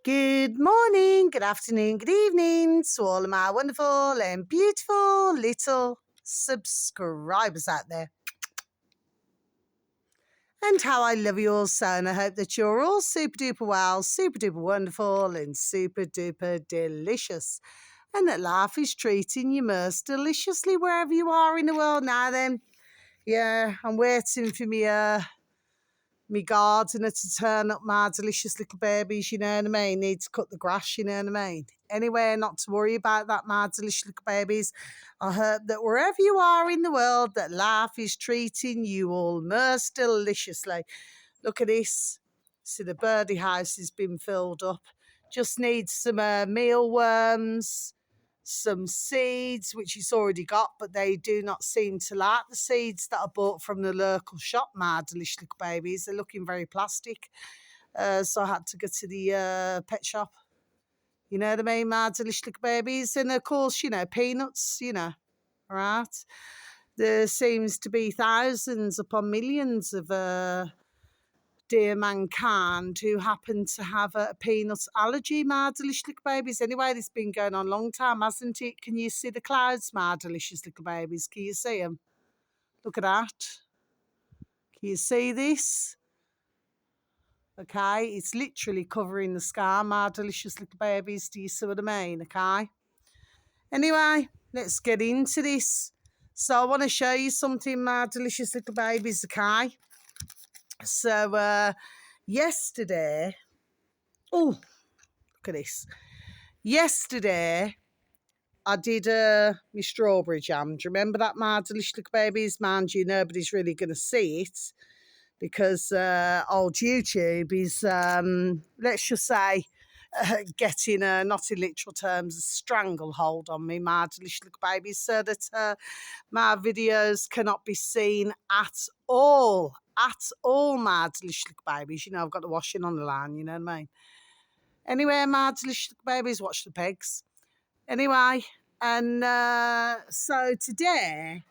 Good morning, good afternoon, good evening to all of my wonderful and beautiful little subscribers out there. And how I love you all so, and I hope that you're all super duper well, super duper wonderful, and super duper delicious. And that life is treating you most deliciously wherever you are in the world now then. Yeah, I'm waiting for me gardener to turn up my delicious little babies, you know what I mean? Need to cut the grass, you know what I mean? Anyway, not to worry about that, my delicious little babies. I hope that wherever you are in the world, that life is treating you all most deliciously. Look at this. See, the birdie house has been filled up. Just needs some mealworms, some seeds, which it's already got, but they do not seem to like the seeds that I bought from the local shop, my delicious little babies. They're looking very plastic. So I had to go to the pet shop. You know what I mean, my delicious little babies? And of course, peanuts, right? There seems to be thousands upon millions of dear mankind who happen to have a peanut allergy, my delicious little babies. Anyway, this has been going on a long time, hasn't it? Can you see the clouds, my delicious little babies? Can you see them? Look at that. Can you see this? Okay, it's literally covering the sky, my delicious little babies. Do you see what I mean? Okay. Anyway, let's get into this. So I want to show you something, my delicious little babies, okay? So yesterday, oh, look at this. Yesterday, I did my strawberry jam. Do you remember that, my delicious little babies? Mind you, nobody's really going to see it because old YouTube is, let's just say, getting, not in literal terms, a stranglehold on me, my delicious little babies, so that my videos cannot be seen at all, my delicious little babies. You know, I've got the washing on the line, you know what I mean? Anyway, my delicious little babies, watch the pegs. Anyway, and so today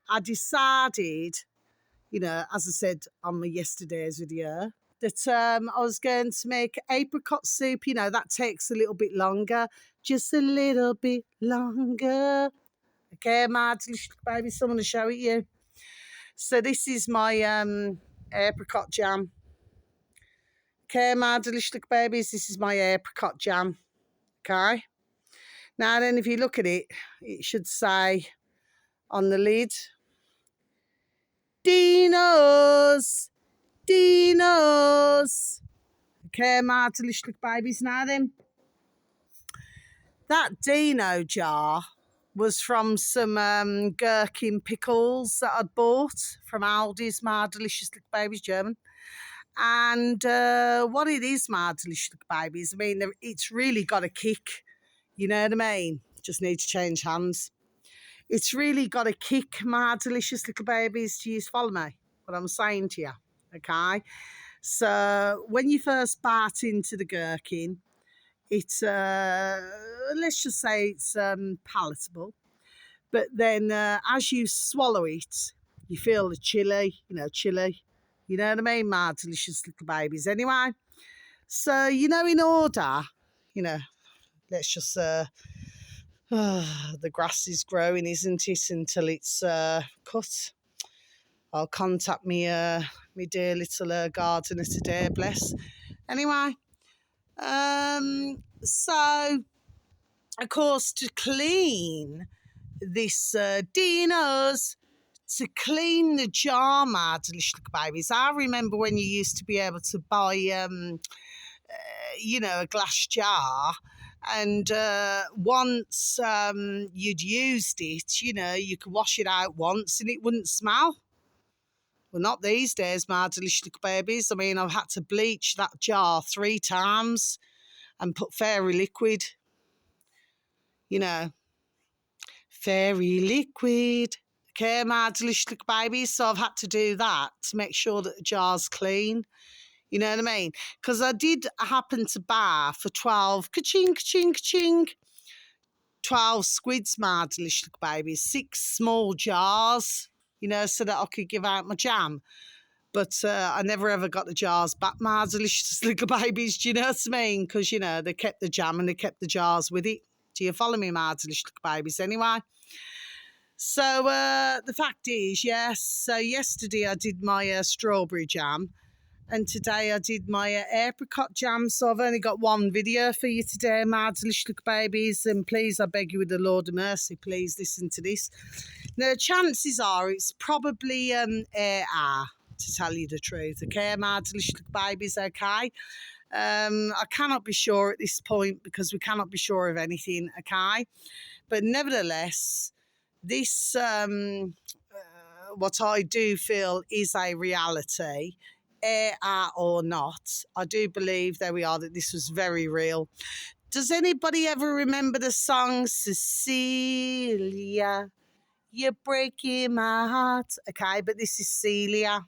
I decided, as I said on my yesterday's video, that I was going to make apricot soup. That takes a little bit longer, just a little bit longer. Okay, my delicious baby, someone to show it you. So this is my apricot jam. Okay, my delicious babies, this is my apricot jam. Okay. Now then, if you look at it, it should say on the lid, Dinos, Dinos. Okay, my delicious babies. Now then, that Dino jar was from some gherkin pickles that I'd bought from Aldi's, my delicious little babies, German. And what it is, my delicious little babies, I mean, it's really got a kick. You know what I mean? Just need to change hands. It's really got a kick, my delicious little babies. Do you follow me? What I'm saying to you, okay? So when you first bite into the gherkin, it's let's just say it's palatable. But then as you swallow it, you feel the chili. You know what I mean, my delicious little babies. Anyway, so in order, let's just the grass is growing, isn't it, until it's cut. I'll contact me dear little gardener today, bless. Anyway, so of course, to clean this Dino's, to clean the jar, my delicious little babies. I remember when you used to be able to buy a glass jar, and once you'd used it, you could wash it out once and it wouldn't smell. Well, not these days, my delicious little babies. I mean, I've had to bleach that jar 3 times and put fairy liquid, fairy liquid. Okay, my delicious little babies. So I've had to do that to make sure that the jar's clean. You know what I mean? Because I did happen to buy for 12, ka-ching, ka-ching, ka-ching, 12 squids, my delicious little babies, 6 small jars, so that I could give out my jam. But I never ever got the jars back, my delicious little babies. Do you know what I mean? Because, you know, they kept the jam and they kept the jars with it. Do you follow me, my delicious little babies? Anyway. So the fact is, yes, so yesterday I did my strawberry jam. And today I did my apricot jam. So I've only got one video for you today, my delicious little babies. And please, I beg you with the Lord of mercy, please listen to this. Now, chances are it's probably AR, to tell you the truth. Okay, my delicious little babies, okay? I cannot be sure at this point because we cannot be sure of anything, okay? But nevertheless, this, what I do feel is a reality. AR or not, I do believe, there we are, that this was very real. Does anybody ever remember the song Cecilia? You're breaking my heart. Okay, but this is Celia.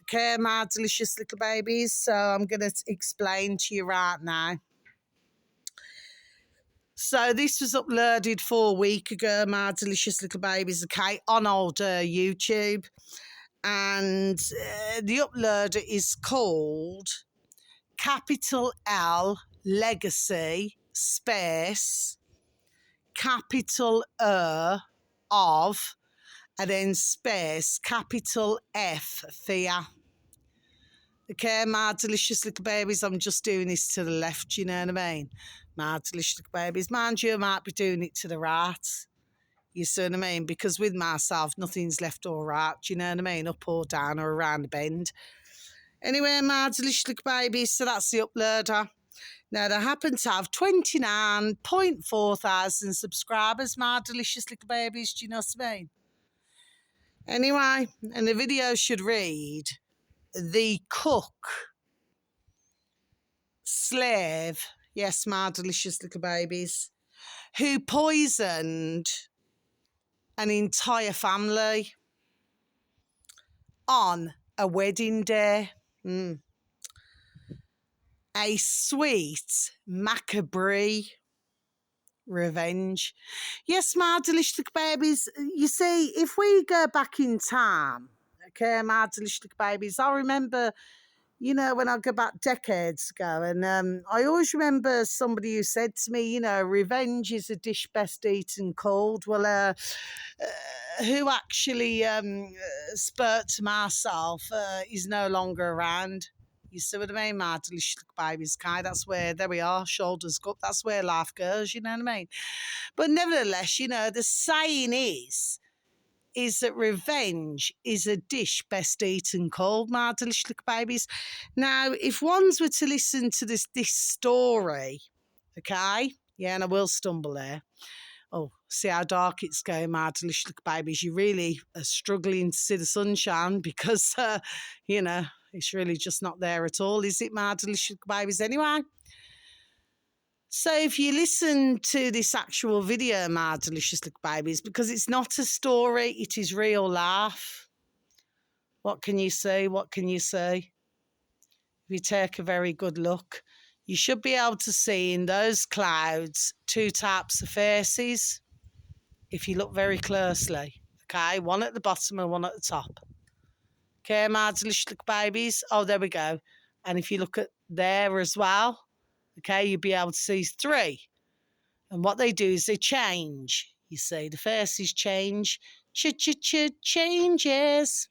Okay, my delicious little babies. So I'm going to explain to you right now. So this was uploaded 4 weeks ago, my delicious little babies, okay, on old YouTube. And the uploader is called capital L Legacy space capital of and then space capital F Fear. Okay, my delicious little babies, I'm just doing this to the left, you know what I mean? My delicious little babies, mind you, I might be doing it to the right. You see what I mean? Because with myself, nothing's left or right. Do you know what I mean? Up or down or around the bend. Anyway, my delicious little babies, so that's the uploader. Now, they happen to have 29.4 thousand subscribers, my delicious little babies. Do you know what I mean? Anyway, and the video should read, the cook, slave, yes, my delicious little babies, who poisoned an entire family on a wedding day. A sweet, macabre revenge. Yes, my delicious little babies, you see, if we go back in time, okay, my delicious little babies, I remember, you know, when I go back decades ago, and I always remember somebody who said to me, you know, revenge is a dish best eaten cold. Well, who actually spoke to myself is no longer around. You see what I mean? My delicious little babies, Kai. That's where, there we are, shoulders up. That's where life goes, you know what I mean? But nevertheless, you know, the saying is that revenge is a dish best eaten cold, my delicious little babies. Now, if ones were to listen to this story, okay, yeah, and I will stumble there. Oh, see how dark it's going, my delicious little babies. You really are struggling to see the sunshine because, you know, it's really just not there at all, is it, my delicious little babies? Anyway. So if you listen to this actual video, my delicious little babies, because it's not a story, it is real life. What can you see? What can you see? If you take a very good look, you should be able to see in those clouds 2 types of faces. If you look very closely, okay? One at the bottom and one at the top. Okay, my delicious little babies. Oh, there we go. And if you look at there as well, okay, you'll be able to see 3. And what they do is they change. You see, the faces change. Changes.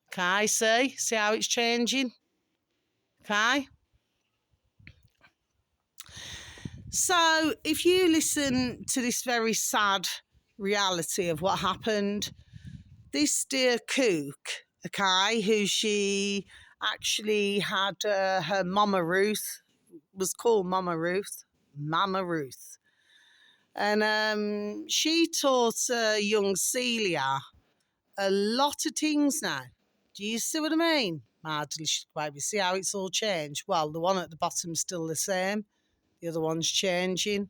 Okay, see how it's changing? Okay. So if you listen to this very sad reality of what happened, this dear cook, okay, who she actually had, her Mama Ruth, was called Mama Ruth. And she taught young Celia a lot of things now. Do you see what I mean? My delicious baby. See how it's all changed? Well, the one at the bottom's still the same. The other one's changing.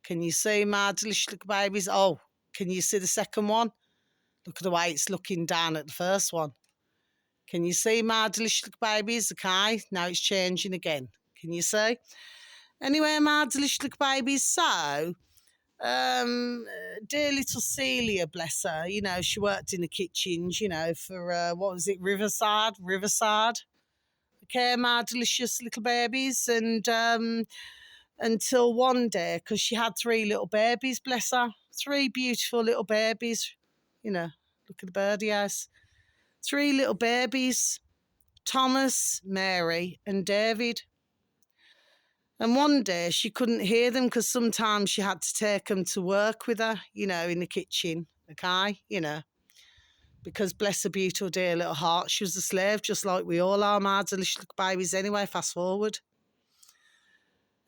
Can you see, my delicious little babies? Oh, can you see the second one? Look at the way it's looking down at the first one. Can you see, my delicious little babies? Okay, now it's changing again. Can you see? Anyway, my delicious little babies, so Dear little Celia, bless her, you know, she worked in the kitchens, you know, for, what was it, Riverside. Okay, my delicious little babies. And until one day, because she had three little babies, bless her, three beautiful little babies, you know, look at the birdie house. Three little babies, Thomas, Mary, and David. And one day she couldn't hear them because sometimes she had to take them to work with her, you know, in the kitchen, okay, you know, because bless her beautiful dear little heart, she was a slave just like we all are, my delicious little babies anyway, fast forward.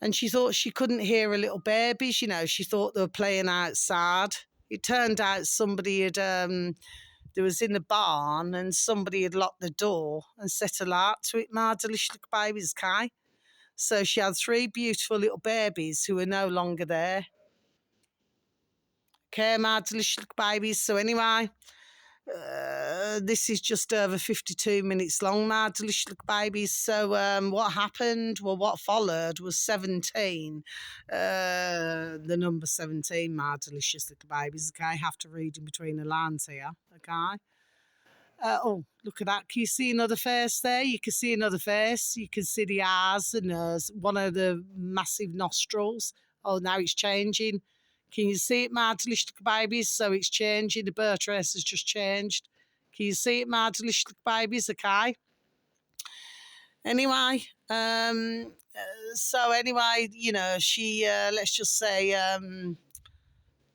And she thought she couldn't hear her little babies, you know, she thought they were playing outside. It turned out somebody had, there was in the barn and somebody had locked the door and set a light to it, my delicious little babies, okay? So she had three beautiful little babies who were no longer there. Okay, my delicious little babies. So anyway, this is just over 52 minutes long, my delicious little babies. So what happened? Well, what followed was 17. The number 17, my delicious little babies. Okay, I have to read in between the lines here. Okay. Oh, look at that. Can you see another face there? You can see another face. You can see the eyes and one of the massive nostrils. Oh, now it's changing. Can you see it, my delicious little babies? So it's changing. The birth race has just changed. Can you see it, my delicious little babies? Okay. Anyway, so anyway, you know, she, let's just say,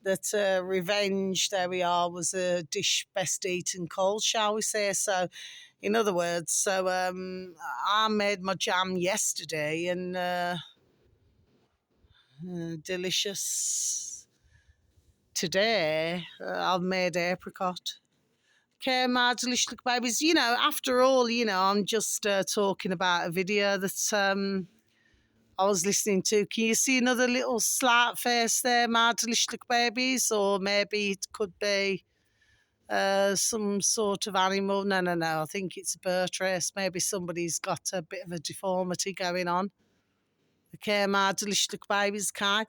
that revenge, there we are, was a dish best eaten cold, shall we say. So, in other words, so I made my jam yesterday and delicious. Today, I've made apricot. Okay, my delicious little babies. You know, after all, you know, I'm just talking about a video that I was listening to. Can you see another little slight face there, my delicious little babies? Or maybe it could be some sort of animal. No. I think it's a bird race. Maybe somebody's got a bit of a deformity going on. Okay, my delicious little babies, kind.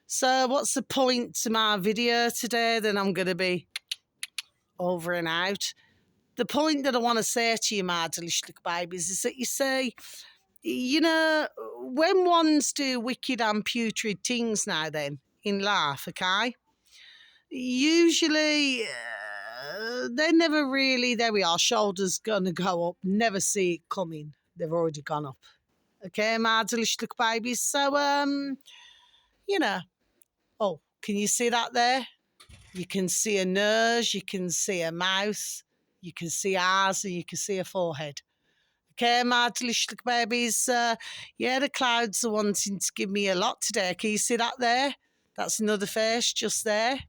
So what's the point to my video today? Then I'm going to be over and out. The point that I want to say to you, my delicious little babies, is that you say, you know, when ones do wicked and putrid things now then in life, okay, usually they're never really, there we are, shoulders gonna go up, never see it coming. They've already gone up. Okay, my delicious little babies. So, you know, oh, can you see that there? You can see a nose, you can see a mouth, you can see eyes, and you can see a forehead. Okay, my delicious little babies. Yeah, the clouds are wanting to give me a lot today. Can you see that there? That's another face just there.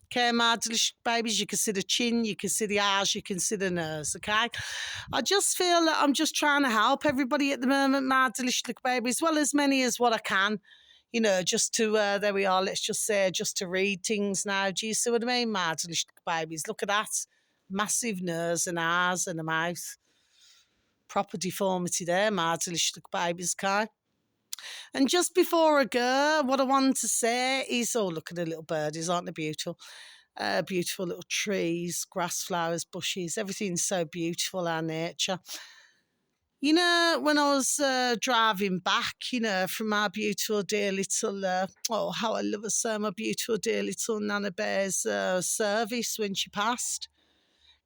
Okay, my delicious babies, you can see the chin, you can see the eyes, you can see the nose, okay? I just feel that I'm just trying to help everybody at the moment, my delicious little babies, well, as many as what I can, you know, just to, there we are, let's just say, just to read things now. Do you see what I mean, my delicious little babies? Look at that. Massive nose and eyes and a mouth. Proper deformity there, my delicious little babies, okay? And just before I go, what I want to say is, oh, look at the little birdies, aren't they beautiful? Beautiful little trees, grass, flowers, bushes, everything's so beautiful, our nature. You know, when I was driving back, you know, from our beautiful dear little, oh, how I love her so, my beautiful dear little Nana Bear's service when she passed.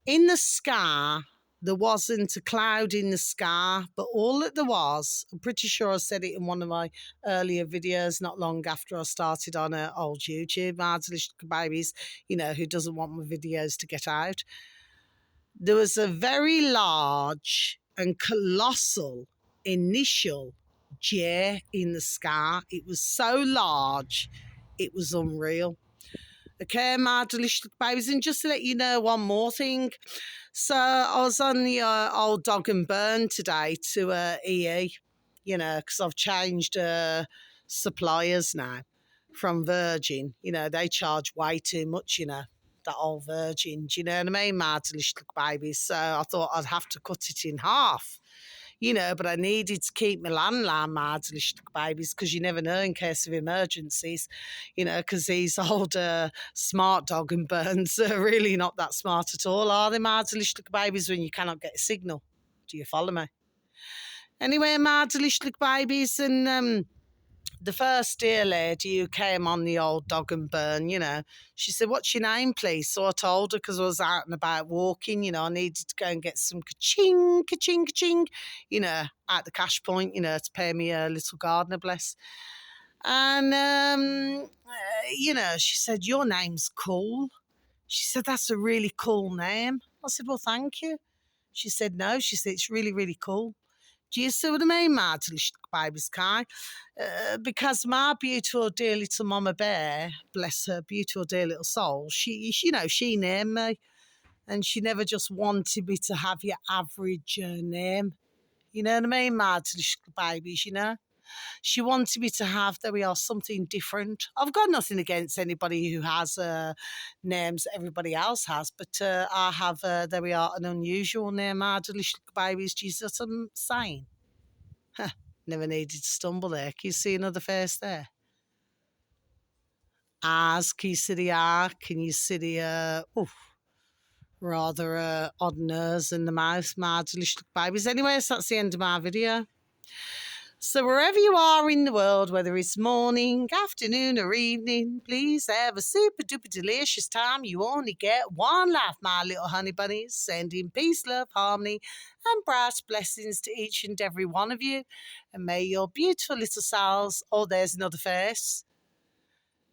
In the sky, there wasn't a cloud in the sky, but all that there was, I'm pretty sure I said it in one of my earlier videos, not long after I started on old YouTube, my delicious babies, you know, who doesn't want my videos to get out. There was a very large and colossal initial J in the sky. It was so large, it was unreal. Okay, my delicious babies. And just to let you know one more thing. So I was on the old Dog and Burn today to EE, you know, because I've changed suppliers now from Virgin. You know, they charge way too much, you know, that old Virgin. Do you know what I mean, my delicious babies? So I thought I'd have to cut it in half. but I needed to keep my landline, my delicious babies, because you never know in case of emergencies, because these old smart dog and burns are really not that smart at all, are they, my delicious babies, when you cannot get a signal? Do you follow me? Anyway, my delicious babies, and the first dear lady who came on the old dog and burn, she said, "What's your name, please?" So I told her, because I was out and about walking, I needed to go and get some ka-ching, ka-ching, ka-ching, at the cash point, to pay me a little gardener bless. And, she said, "Your name's cool." She said, "That's a really cool name." I said, "Well, thank you." She said, "No." She said, "It's really, really cool." Do you see what I mean, my little babies, Kai? Because my beautiful dear little mama bear, bless her beautiful dear little soul, she named me, and she never just wanted me to have your average name. You know what I mean, my little babies, She wanted me to have, there we are, something different. I've got nothing against anybody who has names that everybody else has, but I have, there we are, an unusual name, my delicious babies. Do you see what I'm saying? Never needed to stumble there. Can you see another face there? Eyes, can you see the eye? Can you see the, rather odd nose in the mouth, my delicious babies? Anyway, so that's the end of my video. So wherever you are in the world, whether it's morning, afternoon or evening, please have a super duper delicious time. You only get one life, my little honey bunnies. Sending peace, love, harmony and bright blessings to each and every one of you. And may your beautiful little selves, oh, there's another face.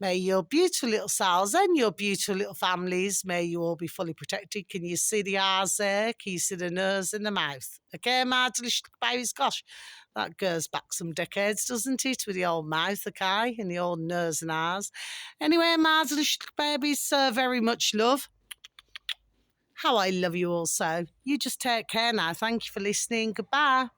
May your beautiful little selves and your beautiful little families, may you all be fully protected. Can you see the eyes there? Can you see the nose and the mouth? Okay, my delicious babies. Gosh, that goes back some decades, doesn't it? With the old mouth, okay, and the old nose and eyes. Anyway, my delicious babies, so very much love. How I love you all so. You just take care now. Thank you for listening. Goodbye.